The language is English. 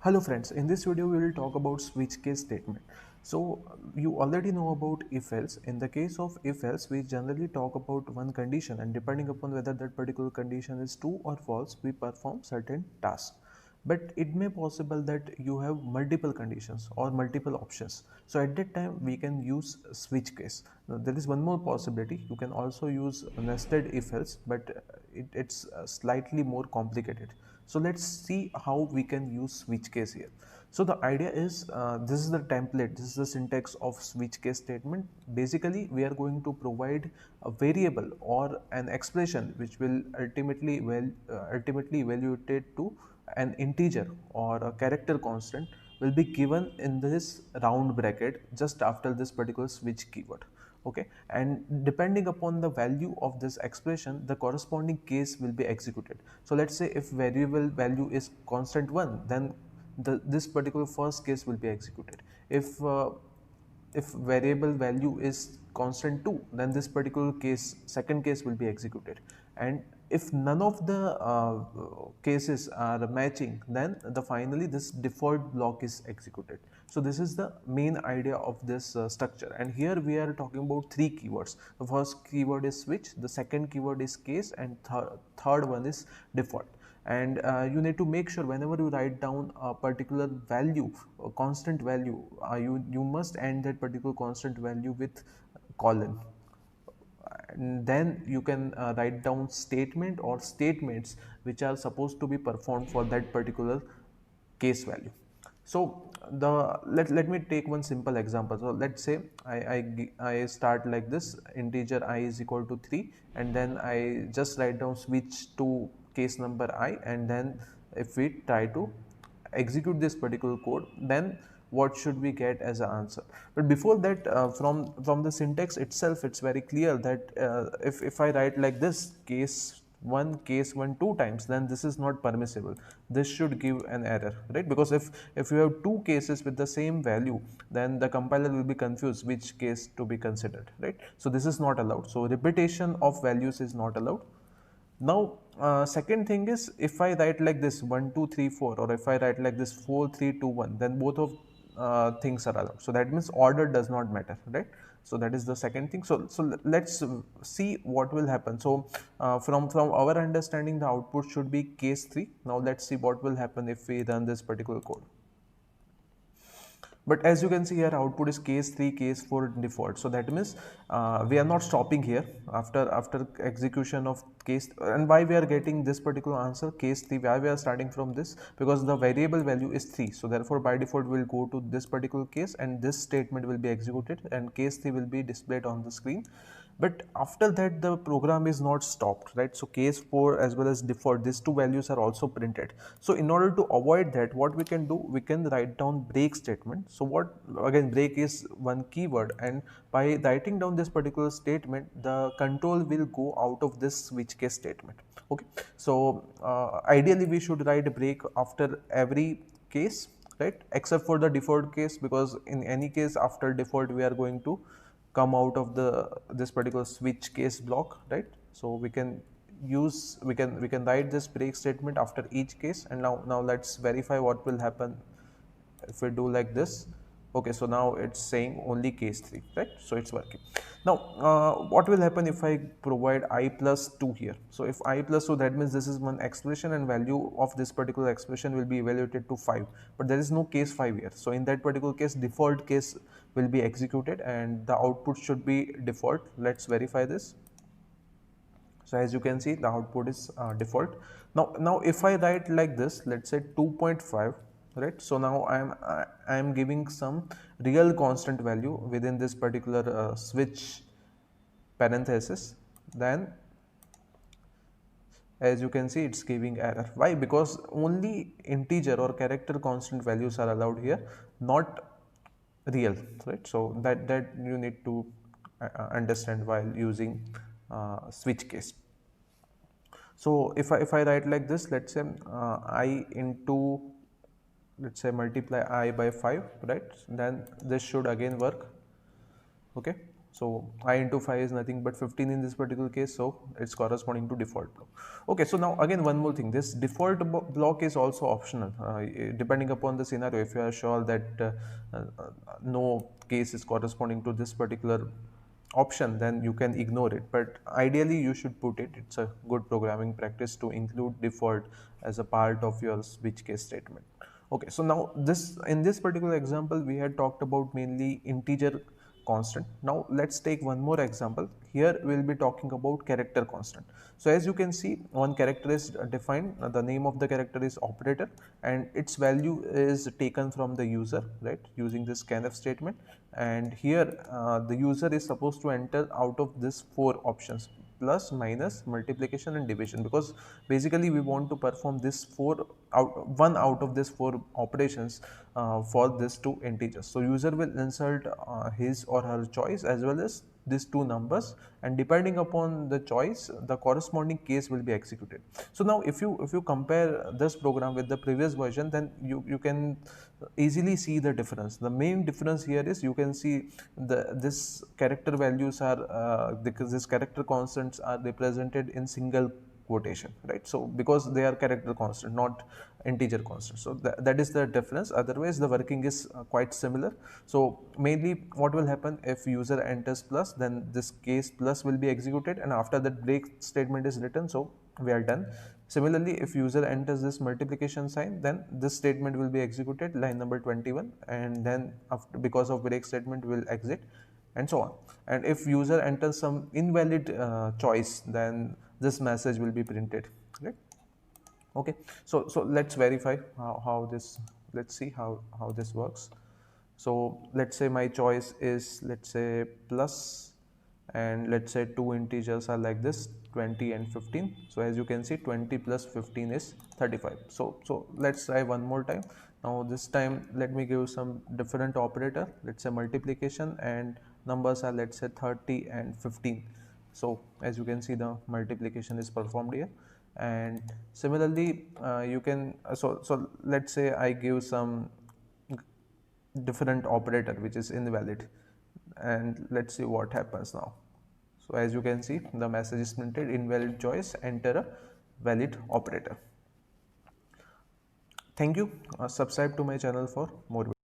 Hello friends, in this video we will talk about switch case statement. So you already know about if else. In the case of if else, we generally talk about one condition, and depending upon whether that particular condition is true or false, we perform certain tasks. But it may possible that you have multiple conditions or multiple options. So at that time we can use switch case. Now, there is one more possibility. You can also use nested if else, but it's slightly more complicated. So let's see how we can use switch case here. So the idea is, this is the template, this is the syntax of switch case statement. Basically we are going to provide a variable or an expression which will ultimately evaluated to an integer or a character constant, will be given in this round bracket just after this particular switch keyword. Okay, and depending upon the value of this expression, the corresponding case will be executed. So let's say if variable value is constant 1, then this particular first case will be executed. If variable value is constant 2, then this particular case, second case, will be executed. And if none of the cases are matching, then finally this default block is executed. So this is the main idea of this structure, and here we are talking about three keywords. The first keyword is switch, the second keyword is case, and third one is default. And you need to make sure whenever you write down a particular value, a constant value, you must end that particular constant value with colon, and then you can write down statement or statements which are supposed to be performed for that particular case value. So let me take one simple example. So let's say I start like this: integer I is equal to 3, and then I just write down switch to case number I, and then if we try to execute this particular code, then what should we get as an answer? But before that, from the syntax itself, it's very clear that if I write like this, case 1 two times, then this is not permissible. This should give an error, right? Because if you have two cases with the same value, then the compiler will be confused which case to be considered, right? So this is not allowed. So repetition of values is not allowed. Now second thing is, if I write like this 1 2 3 4, or if I write like this 4 3 2 1, then both of things are allowed. So that means order does not matter, right? So that is the second thing. So let's see what will happen. So from our understanding, the output should be case 3. Now let's see what will happen if we run this particular code. But as you can see here, output is case 3, case 4 default. So that means we are not stopping here after execution of case. And why we are getting this particular answer, case 3, why we are starting from this? Because the variable value is 3. So therefore by default we will go to this particular case, and this statement will be executed, and case 3 will be displayed on the screen. But after that the program is not stopped, right? So case 4 as well as default, these two values are also printed. So in order to avoid that, what we can do, we can write down break statement. So what, again, break is one keyword, and by writing down this particular statement, the control will go out of this switch case statement. Okay, so ideally we should write a break after every case, right, except for the default case, because in any case after default we are going to come out of the this particular switch case block, right? So we can write this break statement after each case. And now let's verify what will happen if we do like this. Okay, so now it's saying only case 3, right? So it's working. Now what will happen if I provide I plus 2 here? So if I plus 2, that means this is one expression, and value of this particular expression will be evaluated to 5, but there is no case 5 here. So in that particular case, default case will be executed and the output should be default. Let's verify this. So as you can see, the output is default. Now if I write like this, let's say 2.5, right? So now I am giving some real constant value within this particular switch parenthesis, then as you can see, it's giving error. Why? Because only integer or character constant values are allowed here, not real, right? So that you need to understand while using switch case. So if I write like this, let's say I into, let's say, multiply I by 5, right? Then this should again work. Okay, So I into 5 is nothing but 15 in this particular case, so it's corresponding to default block. Okay, so now again one more thing, this default block is also optional, depending upon the scenario. If you are sure that no case is corresponding to this particular option, then you can ignore it, but ideally you should put it. It's a good programming practice to include default as a part of your switch case statement. Okay, so now this, in this particular example, we had talked about mainly integer constant. Now let's take one more example. Here we'll be talking about character constant. So as you can see, one character is defined, the name of the character is operator, and its value is taken from the user, right, using this scanf statement. And here the user is supposed to enter out of this four options: plus, minus, multiplication and division, because basically we want to perform this one out of this four operations for this two integers. So user will insert his or her choice as well as these two numbers, and depending upon the choice, the corresponding case will be executed. So now if you compare this program with the previous version, then you can easily see the difference. The main difference here is, you can see this character values are because this character constants are represented in single quotation, right? So because they are character constant, not integer constant, so that is the difference. Otherwise the working is quite similar. So mainly what will happen, if user enters plus, then this case plus will be executed, and after that break statement is written, so we are done. Similarly, if user enters this multiplication sign, then this statement will be executed, line number 21, and then after, because of break statement, will exit, and so on. And if user enters some invalid choice, then this message will be printed, right? Okay, so let's verify how this, let's see how this works. So let's say my choice is, let's say, plus, and let's say two integers are like this, 20 and 15. So as you can see, 20 plus 15 is 35. So let's try one more time. Now this time let me give some different operator, let's say multiplication, and numbers are, let's say, 30 and 15. So as you can see, the multiplication is performed here. And similarly you can so let's say I give some different operator which is invalid, and let's see what happens now. So as you can see, the message is printed, invalid choice, enter a valid operator. Thank you. Subscribe to my channel for more videos.